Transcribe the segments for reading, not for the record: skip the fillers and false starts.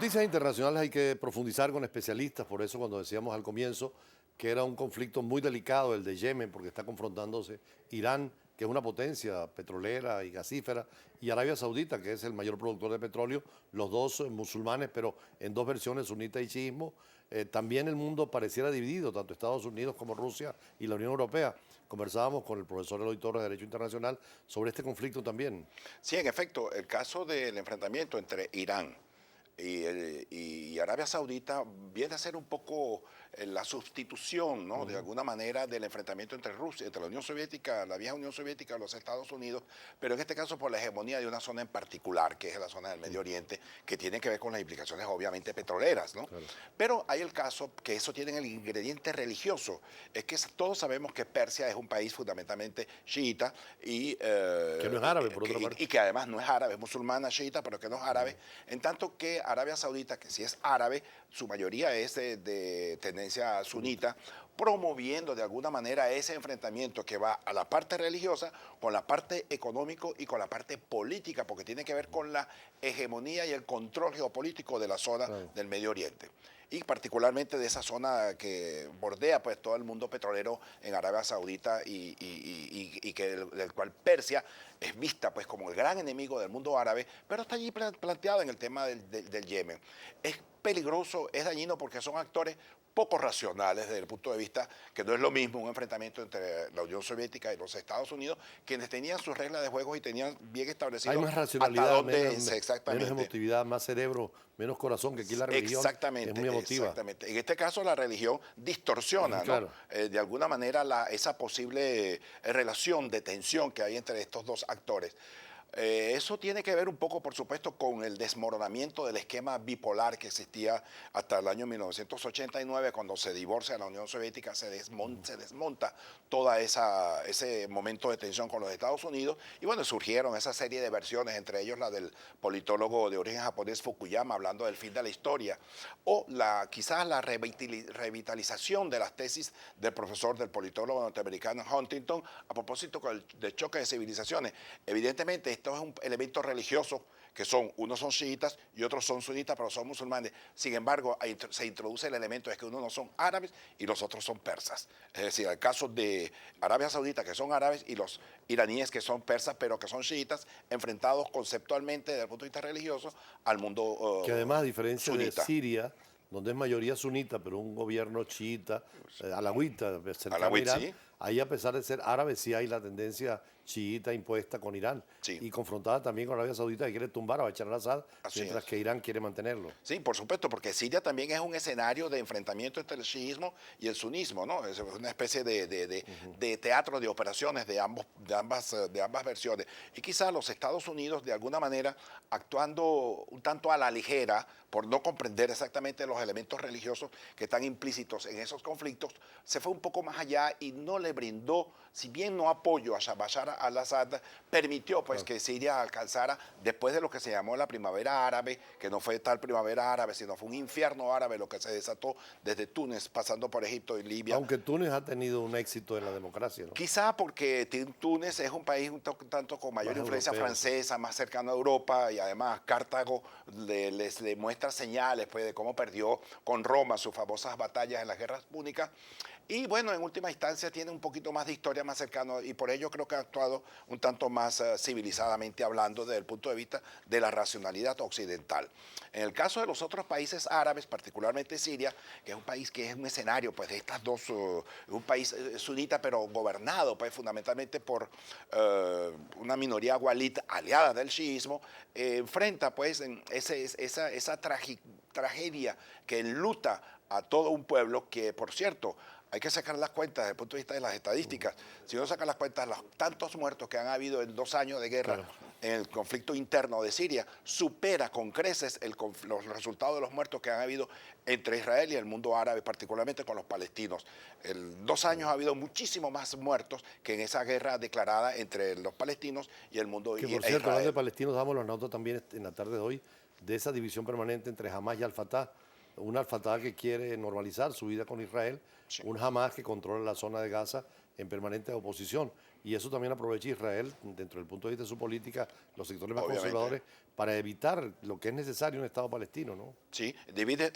Noticias internacionales hay que profundizar con especialistas, por eso cuando decíamos al comienzo que era un conflicto muy delicado el de Yemen, porque está confrontándose Irán, que es una potencia petrolera y gasífera, y Arabia Saudita, que es el mayor productor de petróleo, los dos musulmanes, pero en dos versiones, sunita y chiismo. También el mundo pareciera dividido, tanto Estados Unidos como Rusia y la Unión Europea. Conversábamos con el profesor Eloy Torres de Derecho Internacional sobre este conflicto también. Sí, en efecto, el caso del enfrentamiento entre Irán y Arabia Saudita viene a ser un poco la sustitución, ¿no? De alguna manera del enfrentamiento entre Rusia, entre la Unión Soviética, la vieja Unión Soviética y los Estados Unidos, pero en este caso por la hegemonía de una zona en particular, que es la zona del Medio Oriente, que tiene que ver con las implicaciones obviamente petroleras, ¿no? Claro. Pero hay el caso que eso tiene el ingrediente religioso, es que todos sabemos que Persia es un país fundamentalmente chiita y, Que no es árabe, por otra parte. y que además no es árabe, es musulmana chiita, pero que no es árabe, en tanto que Arabia Saudita, que sí es árabe, su mayoría es de tendencia sunita, promoviendo de alguna manera ese enfrentamiento que va a la parte religiosa, con la parte económico y con la parte política, porque tiene que ver con la hegemonía y el control geopolítico de la zona del Medio Oriente. Y particularmente de esa zona que bordea pues todo el mundo petrolero en Arabia Saudita y que del cual Persia es vista pues como el gran enemigo del mundo árabe, pero está allí planteado en el tema del Yemen. Es peligroso, es dañino porque son actores poco racionales desde el punto de vista que no es lo mismo un enfrentamiento entre la Unión Soviética y los Estados Unidos, quienes tenían sus reglas de juego y tenían bien establecido Hay más hasta racionalidad, dónde menos, exactamente. menos emotividad, más cerebro, menos corazón, que aquí la religión es muy emotiva. Exactamente. En este caso la religión distorsiona, ¿no? Claro. De alguna manera esa posible relación de tensión que hay entre estos dos actores. Eso tiene que ver un poco, por supuesto, con el desmoronamiento del esquema bipolar que existía hasta el año 1989, cuando se divorcia la Unión Soviética, se desmonta todo ese momento de tensión con los Estados Unidos, y bueno, surgieron esa serie de versiones, entre ellos la del politólogo de origen japonés Fukuyama, hablando del fin de la historia, o quizás la revitalización de las tesis del profesor, del politólogo norteamericano Huntington, a propósito del choque de civilizaciones. Evidentemente, esto es un elemento religioso, que unos son chiitas y otros son sunitas, pero son musulmanes. Sin embargo, se introduce el elemento de que unos no son árabes y los otros son persas. Es decir, el caso de Arabia Saudita, que son árabes, y los iraníes, que son persas, pero que son chiitas, enfrentados conceptualmente desde el punto de vista religioso al mundo Que además, a diferencia de sunita. Siria, donde es mayoría sunita, pero un gobierno chiita, alawita, cercano a Alawit, Irán, sí. ahí a pesar de ser árabe, sí hay la tendencia chiita impuesta con Irán Sí. y confrontada también con Arabia Saudita, que quiere tumbar a Bashar al-Assad, Así mientras es. que Irán quiere mantenerlo. Sí, por supuesto, porque Siria también es un escenario de enfrentamiento entre el chiismo y el sunismo, ¿no? Es una especie de teatro de operaciones de ambas versiones. Y quizás los Estados Unidos, de alguna manera, actuando un tanto a la ligera, por no comprender exactamente los elementos religiosos que están implícitos en esos conflictos, se fue un poco más allá y no le brindó, si bien no apoyo a Bashar al-Assad, permitió pues que Siria alcanzara, después de lo que se llamó la primavera árabe, que no fue tal primavera árabe, sino fue un infierno árabe lo que se desató desde Túnez, pasando por Egipto y Libia. Aunque Túnez ha tenido un éxito en la democracia, ¿no? Quizá porque Túnez es un país un tanto con mayor Más influencia europeo. francesa, más cercano a Europa, y además Cartago le muestra señales pues, de cómo perdió con Roma sus famosas batallas en las guerras púnicas. Y bueno, en última instancia tiene un poquito más de historia más cercano, y por ello creo que ha actuado un tanto más civilizadamente hablando desde el punto de vista de la racionalidad occidental. En el caso de los otros países árabes, particularmente Siria, que es un país que es un escenario pues, de estas dos, un país sunita pero gobernado pues, fundamentalmente por una minoría walid aliada del chiismo, enfrenta pues esa tragedia que enluta a todo un pueblo que, por cierto, hay que sacar las cuentas desde el punto de vista de las estadísticas. Si uno saca las cuentas, los tantos muertos que han habido en 2 años de guerra Claro. en el conflicto interno de Siria, supera con creces los resultados de los muertos que han habido entre Israel y el mundo árabe, particularmente con los palestinos. En 2 años ha habido muchísimo más muertos que en esa guerra declarada entre los palestinos y el mundo Que e por cierto, hablando de Israel. palestinos, damos las notas también en la tarde de hoy de esa división permanente entre Hamas y Al-Fatah. Un Al-Fatah que quiere normalizar su vida con Israel, Sí. un Hamas que controla la zona de Gaza en permanente oposición. y eso también aprovecha Israel, dentro del punto de vista de su política, los sectores más Obviamente. conservadores, para evitar lo que es necesario un Estado palestino, ¿no? Sí, divide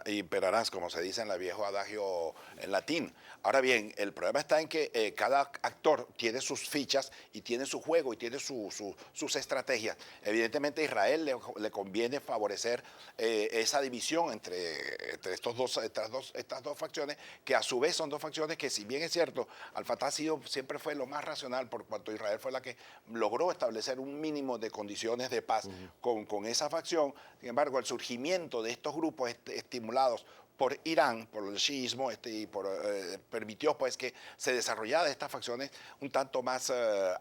imperarás, como se dice en el viejo adagio en latín. Ahora bien, el problema está en que cada actor tiene sus fichas y tiene su juego y tiene sus estrategias. Evidentemente a Israel le conviene favorecer esa división entre estas dos facciones, que a su vez son dos facciones que, si bien es cierto, Al-Fatah siempre fue lo más racional, por cuanto Israel fue la que logró establecer un mínimo de condiciones de paz con esa facción. Sin embargo, el surgimiento de estos grupos estimulados por Irán, por el chiismo, permitió pues que se desarrollaran estas facciones un tanto más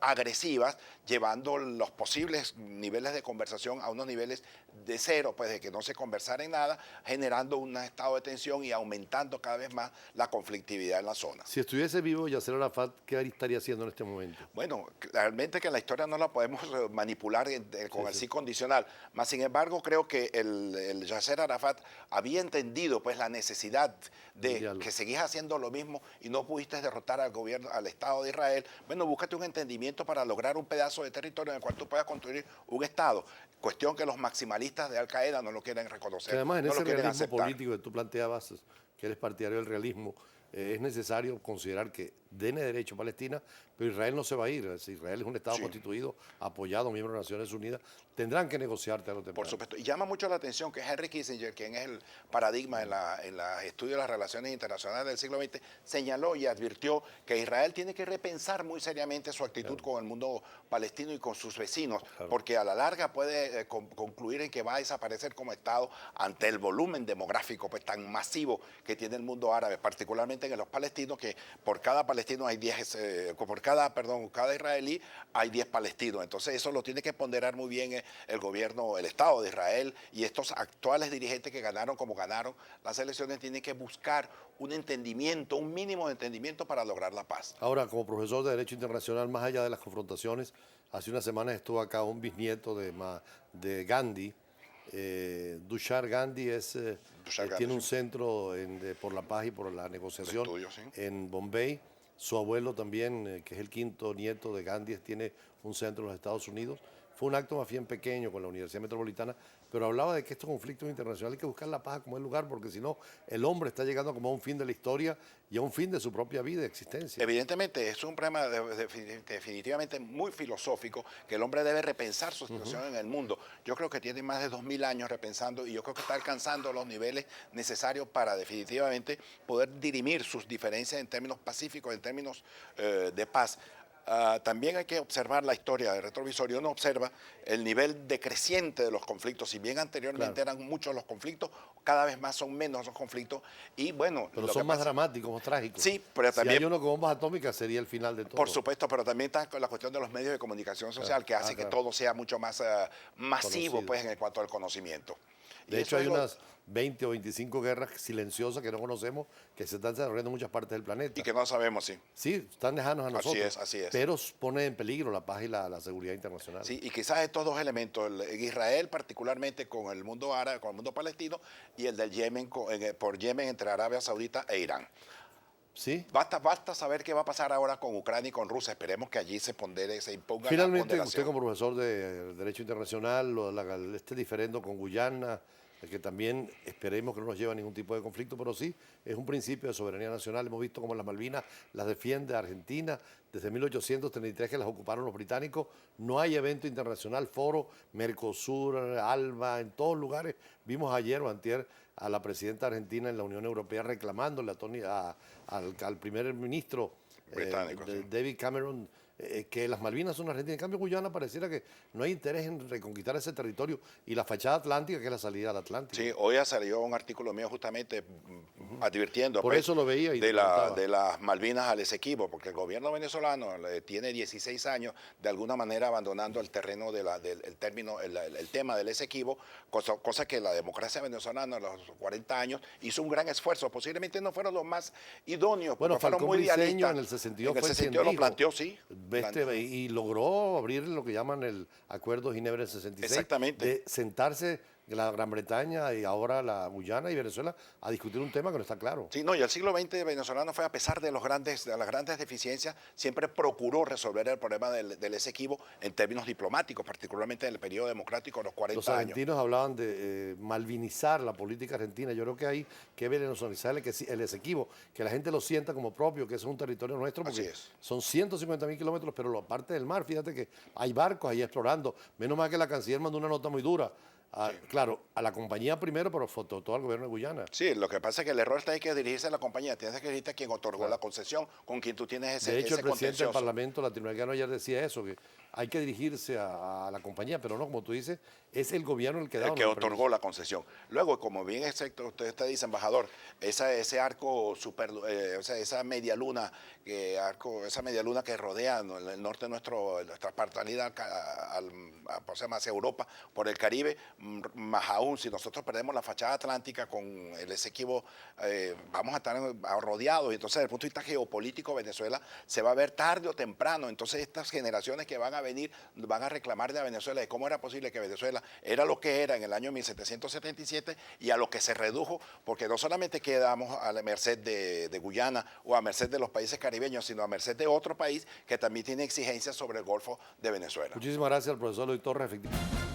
agresivas, llevando los posibles niveles de conversación a unos niveles de cero, pues de que no se conversara en nada, generando un estado de tensión y aumentando cada vez más la conflictividad en la zona. Si estuviese vivo Yasser Arafat, ¿qué estaría haciendo en este momento? Bueno, realmente que la historia no la podemos manipular con el sí condicional, mas sin embargo creo que el Yasser Arafat había entendido pues la necesidad de que seguías haciendo lo mismo y no pudiste derrotar al gobierno, al Estado de Israel. Bueno, búscate un entendimiento para lograr un pedazo de territorio en el cual tú puedas construir un Estado. Cuestión que los maximalistas de Al Qaeda no lo quieren reconocer. Que además en no ese lo quieren realismo aceptar. político que tú planteabas, que eres partidario del realismo, es necesario considerar que tiene derecho Palestina, pero Israel no se va a ir. Es decir, Israel es un Estado constituido, apoyado, miembro de las Naciones Unidas. Tendrán que negociar tarde o temprano. Por supuesto. Y llama mucho la atención que Henry Kissinger, quien es el paradigma en la estudio de las relaciones internacionales del siglo XX, señaló y advirtió que Israel tiene que repensar muy seriamente su actitud con el mundo palestino y con sus vecinos, porque a la larga puede concluir en que va a desaparecer como Estado ante el volumen demográfico pues tan masivo que tiene el mundo árabe, particularmente en los palestinos, que por cada palestino hay 10, cada israelí hay 10 palestinos. Entonces eso lo tiene que ponderar muy bien el gobierno, el Estado de Israel, y estos actuales dirigentes que ganaron como ganaron las elecciones tienen que buscar un entendimiento, un mínimo de entendimiento para lograr la paz. Ahora, como profesor de Derecho Internacional, más allá de las confrontaciones, hace unas semanas estuvo acá un bisnieto de Gandhi. Tushar Gandhi tiene un centro por la paz y por la negociación en Bombay. Su abuelo también, que es el quinto nieto de Gandhi, tiene un centro en los Estados Unidos. Fue un acto más bien pequeño con la Universidad Metropolitana, pero hablaba de que estos conflictos internacionales hay que buscar la paz como el lugar, porque si no, el hombre está llegando como a un fin de la historia y a un fin de su propia vida y existencia. Evidentemente, es un problema definitivamente muy filosófico, que el hombre debe repensar su situación en el mundo. Yo creo que tiene más de 2000 años repensando y yo creo que está alcanzando los niveles necesarios para definitivamente poder dirimir sus diferencias en términos pacíficos, en términos de paz. También hay que observar la historia del retrovisor y uno observa el nivel decreciente de los conflictos. Si bien anteriormente eran muchos los conflictos, cada vez más son menos los conflictos y bueno... Pero son más dramáticos, más trágicos. Sí, pero también... Si hay uno con bombas atómicas sería el final de todo. Por supuesto, pero también está la cuestión de los medios de comunicación social que hace que todo sea mucho más masivo pues, en cuanto al conocimiento. De hecho, hay unas 20 o 25 guerras silenciosas que no conocemos, que se están desarrollando en muchas partes del planeta. Y que no sabemos, sí. Sí, están lejanos a nosotros. Así es. Pero pone en peligro la paz y la seguridad internacional. Sí, y quizás estos dos elementos, Israel particularmente con el mundo árabe, con el mundo palestino, y el del Yemen, por Yemen entre Arabia Saudita e Irán. Sí. Basta saber qué va a pasar ahora con Ucrania y con Rusia. Esperemos que allí se imponga Finalmente, la ponderación. usted como profesor de Derecho Internacional, este diferendo con Guyana, que también esperemos que no nos lleve a ningún tipo de conflicto, pero sí, es un principio de soberanía nacional. Hemos visto cómo las Malvinas las defiende Argentina desde 1833 que las ocuparon los británicos. No hay evento internacional, foro, Mercosur, ALBA, en todos lugares. Vimos ayer o antier a la presidenta argentina en la Unión Europea reclamándole al primer ministro británico, David Cameron, que las Malvinas son argentinas. En cambio, Guyana pareciera que no hay interés en reconquistar ese territorio y la fachada atlántica, que es la salida al Atlántico. Sí, hoy ha salido un artículo mío justamente advirtiendo Por eso lo veía y de las Malvinas al Esequibo, porque el gobierno venezolano tiene 16 años de alguna manera abandonando el terreno el tema del Esequibo, cosa que la democracia venezolana a los 40 años hizo un gran esfuerzo. Posiblemente no fueron los más idóneos, bueno, fueron muy idealistas. En el 62 en el 62 lo planteó, sí. Y logró abrir lo que llaman el Acuerdo de Ginebra del 66. Exactamente. De sentarse la Gran Bretaña y ahora la Guyana y Venezuela a discutir un tema que no está claro. Sí, no, y el siglo XX venezolano fue, a pesar de las grandes deficiencias, siempre procuró resolver el problema del Esequibo en términos diplomáticos, particularmente en el periodo democrático de los 40 Los años. argentinos hablaban de malvinizar la política argentina. Yo creo que hay que venezolizar el Esequibo, que la gente lo sienta como propio, que ese es un territorio nuestro, Así porque es. son 150.000 kilómetros, pero la parte del mar, fíjate que hay barcos ahí explorando. Menos mal que la canciller mandó una nota muy dura. Claro, a la compañía primero, pero sobre todo al gobierno de Guyana. Sí, lo que pasa es que el error está ahí que dirigirse a la compañía, tienes que dirigirte a quien otorgó la concesión, con quien tú tienes ese De hecho, ese el presidente del contencioso. Parlamento latinoamericano ayer decía eso, que hay que dirigirse a la compañía, pero no, como tú dices, es el gobierno el que da El que el otorgó permiso. la concesión. Luego, como bien exacto, usted dice, embajador, ese arco o sea, esa media luna que rodea, ¿no?, el norte de nuestra partalidad por ser más hacia Europa, por el Caribe, más aún, si nosotros perdemos la fachada atlántica con el Esequibo, vamos a estar rodeados. Y entonces, desde el punto de vista geopolítico, Venezuela se va a ver tarde o temprano. Entonces, estas generaciones que van a venir van a reclamar de Venezuela de cómo era posible que Venezuela era lo que era en el año 1777 y a lo que se redujo, porque no solamente quedamos a la merced de Guyana o a merced de los países caribeños, sino a merced de otro país que también tiene exigencias sobre el Golfo de Venezuela. Muchísimas gracias al profesor Luis Torres. Efectivamente.